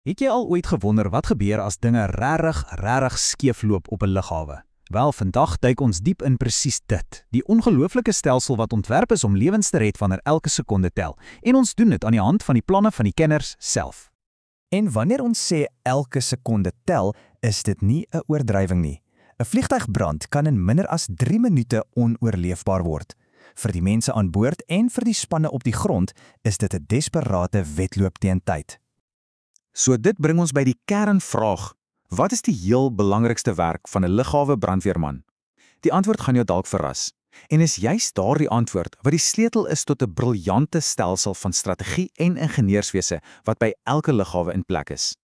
Het jy al ooit gewonder wat gebeur as dinge regtig skeefloop op 'n lughawe? Wel, vandag duik ons diep in presies dit. Die ongelooflike stelsel wat ontwerp is om lewens te red wanneer elke sekonde tel. En ons doen dit aan die hand van die planne van die kenners self. En wanneer ons sê elke sekonde tel, is dit nie 'n oordrywing nie. 'n Vliegtuigbrand kan in minder as 3 minute onoorleefbaar word. Vir die mense aan boord en vir die spanne op die grond is dit 'n desperate wedloop teen tyd. So dit bring ons by die kernvraag. Wat is die heel belangrikste werk van 'n lughawe brandweerman? Die antwoord gaan jou dalk verras. En is juist daardie antwoord wat die sleutel is tot 'n briljante stelsel van strategie en ingenieurswese wat by elke lughawe in plek is.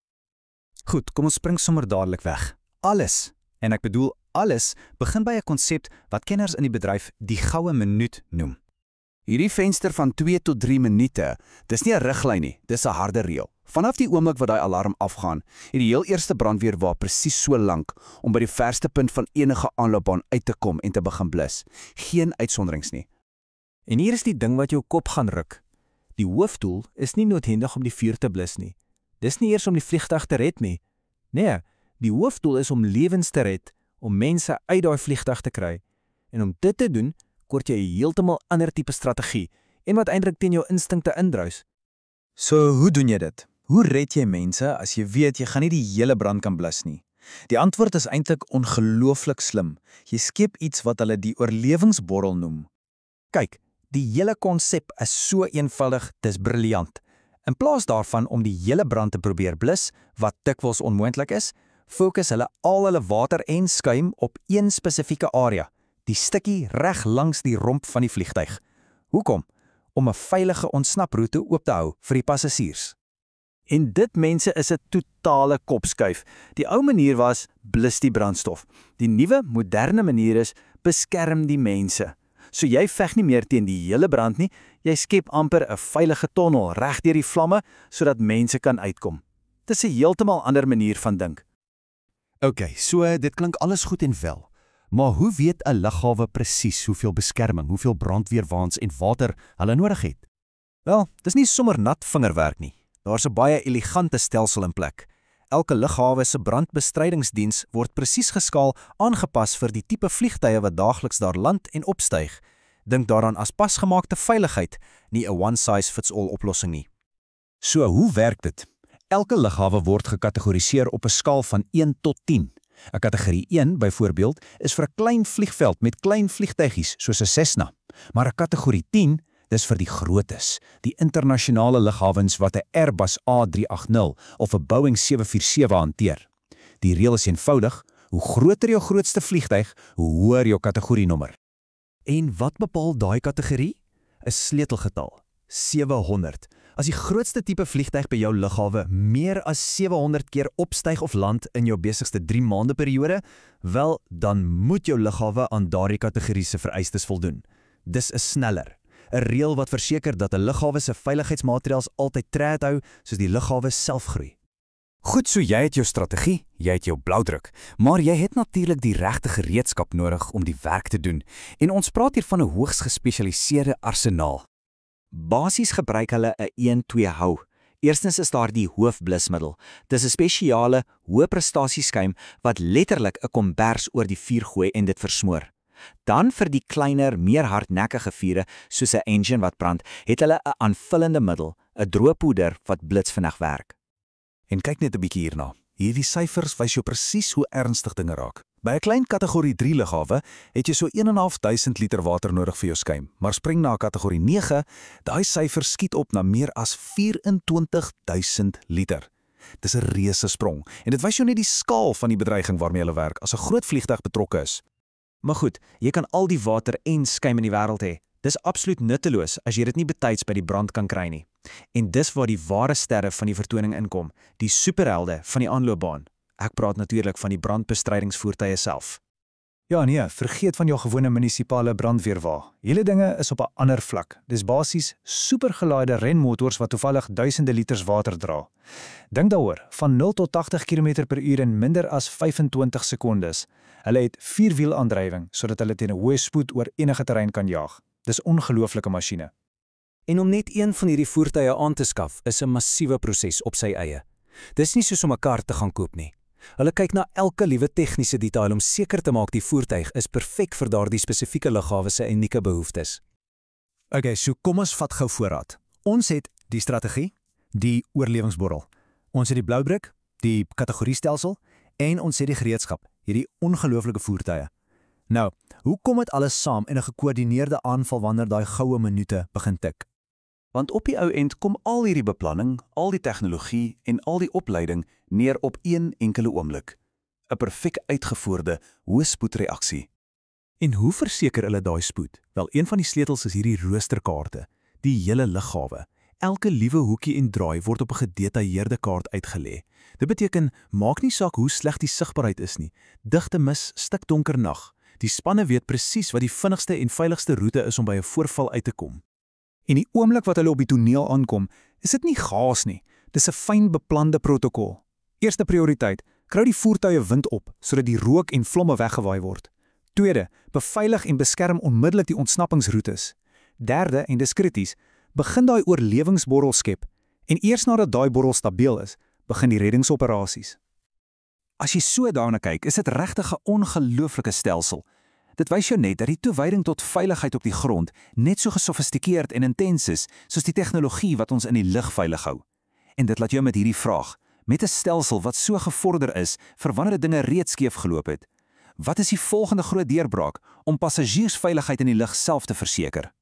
Goed, kom ons spring sommer dadelik weg. Alles, en ek bedoel alles, begin by 'n konsep wat kenners in die bedryf die goue minuut noem. Hierdie venster van 2 tot 3 minute, dis nie 'n riglyn nie, dis 'n harde reël. Vanaf die oomblik wat daai alarm afgaan, het die heel eerste brandweerwa presies so lank om by die verste punt van enige aanloopbaan uit te kom en te begin blus. Geen uitsonderings nie. En hier is die ding wat jou kop gaan ruk. Die hoofdoel is nie noodwendig om die vuur te blus nie. Dis nie eers om die vliegtuig te red nie. Nee, die hoofdoel is om lewens te red, om mense uit daai vliegtuig te kry. En om dit te doen, kort jy 'n heeltemal ander tipe strategie en wat eintlik teen jou instinkte indruis. So, hoe doen jy dit? Hoe red jy mense as jy weet jy gaan nie die hele brand kan blus nie? Die antwoord is eintlik ongelooflik slim. Jy skep iets wat hulle die oorlewingsborrel noem. Kyk, die hele konsep is so eenvoudig, dis briljant. In plaas daarvan om die hele brand te probeer blus, wat dikwels onmoontlik is, fokus hulle al hulle water en skuim op een spesifieke area, die stukkie reg langs die romp van die vliegtuig. Hoekom? Om 'n veilige ontsnaproete oop te hou vir die passasiers. En dit, mense, is 'n totale kopskuif. Die ou manier was blus die brandstof. Die nuwe, moderne manier is beskerm die mense. So jy veg nie meer teen die hele brand nie, jy skep amper 'n veilige tonnel reg deur die vlamme sodat mense kan uitkom. Dis 'n heeltemal ander manier van dink. Okay, so dit klink alles goed en wel. Maar hoe weet 'n lughawe presies hoeveel beskerming, hoeveel brandweerwaans en water hulle nodig het? Wel, dis nie sommer nat vingerwerk nie. Daar's 'n baie elegante stelsel in plek. Elke lughawe se brandbestrydingsdiens word presies geskaal aangepas vir die tipe vliegtye wat daagliks daar land en opstyg. Dink daaraan as pasgemaakte veiligheid, nie 'n one-size-fits-all oplossing nie. So, hoe werk dit? Elke lughawe word gekategoriseer op 'n skaal van 1 tot 10. 'n Kategorie 1, byvoorbeeld, is vir 'n klein vliegveld met klein vliegtuigies soos 'n Cessna. Maar 'n kategorie 10, dis vir die grootes, die internasionale lughawens wat 'n Airbus A380 of 'n Boeing 747 hanteer. Die reël is eenvoudig: hoe groter jou grootste vliegtuig, hoe hoër jou kategorienommer. En wat bepaal daai kategorie? 'n Sleutelgetal, 700. As die grootste tipe vliegtuig by jou lughawe meer as 700 keer opstyg of land in jou besigste 3 maande periode, wel, dan moet jou lughawe aan daardie kategorie se vereistes voldoen. Dis 'n sneller. 'n Reël wat verseker dat 'n lughawe se veiligheidsmaatreëls altyd tred hou soos die lughawe self groei. Goed, so jy het jou strategie, jy het jou blauwdruk, maar jy het natuurlik die regte gereedskap nodig om die werk te doen. En ons praat hier van 'n hoogs gespesialiseerde arsenaal. Basies gebruik hulle 'n 1-2 hou. Eerstens is daar die hoofblusmiddel. Dis 'n spesiale, hoë prestasie skuim wat letterlik 'n kombers oor die vuur gooi en dit versmoor. Dan vir die kleiner, meer hardnekkige vure, soos 'n engine wat brand, het hulle 'n aanvullende middel, 'n droë poeder wat blitsvinnig werk. En kyk net 'n bietjie hierna. Hierdie syfers wys jou presies hoe ernstig dinge raak. By 'n klein kategorie 3 lughawe het jy so 1.500 liter water nodig vir jou skuim, maar spring na kategorie 9, daai syfer skiet op na meer as 24.000 liter. Dis 'n reuse sprong en dit wys jou net die skaal van die bedreiging waarmee hulle werk as 'n groot vliegtuig betrokke is. Maar goed, jy kan al die water en skuim in die wêreld hê. Dis absoluut nutteloos as jy dit nie betyds by die brand kan kry nie. En dis waar die ware sterre van die vertoning inkom, die superhelde van die aanloopbaan. Ek praat natuurlik van die brandbestrydingsvoertuie self. Ja nee, vergeet van jou gewone munisipale brandweerwa. Hele dinge is op 'n ander vlak. Dis basies supergelaaide renmotors wat toevallig duisende liters water dra. Dink daaroor, van 0 tot 80 km/h in minder as 25 sekondes. Hulle het 4-wielaandrywing sodat hulle teen 'n hoë spoed oor enige terrein kan jaag. Dis ongelooflike masjiene. En om net een van hierdie voertuie aan te skaf, is 'n massiewe proses op sy eie. Dis nie soos om 'n kar te gaan koop nie. Hulle kyk na elke liewe tegniese detail om seker te maak die voertuig is perfek vir daardie spesifieke lughawe se unieke behoeftes. Okay, so kom ons vat gou voorraad. Ons het die strategie, die oorlewingsborrel. Ons het die bloudruk, die kategoriestelsel en ons het die gereedskap, hierdie ongelooflike voertuie. Nou, hoe kom dit alles saam in 'n gekoördineerde aanval wanneer daai goue minute begin tik? Want op die ou end kom al hierdie beplanning, al die tegnologie en al die opleiding neer op een enkele oomblik. 'n Perfek uitgevoerde hoë spoedreaksie. En hoe verseker hulle daai spoed? Wel, een van die sleutels is hierdie roosterkaarte, die hele lughawe. Elke liewe hoekie en draai word op 'n gedetailleerde kaart uitgelê. Dit beteken, maak nie saak hoe sleg die sigbaarheid is nie. Digte mis, stikdonker nag. Die spanne weet presies wat die vinnigste en veiligste roete is om by 'n voorval uit te kom. En die oomblik wat hulle op die toneel aankom, is dit nie chaos nie. Dis 'n fyn beplande protokol. Eerste prioriteit, kry die voertuie wind op sodat die rook en vlomme weggewaai word. Tweede, beveilig en beskerm onmiddellik die ontsnappingsroetes. Derde, en dis krities, begin daai oorlewingsborrel skep en eers nadat daai borrel stabiel is, begin die reddingsoperasies. As jy so daarna kyk, is dit regtig 'n ongelooflike stelsel. Dit wys jou net dat die toewyding tot veiligheid op die grond net so gesofistikeerd en intens is soos die tegnologie wat ons in die lug veilig hou. En dit laat jou met hierdie vraag, met 'n stelsel wat so gevorder is vir wanneer dinge reeds skeef geloop het. Wat is die volgende groot deurbraak om passasiersveiligheid in die lug self te verseker?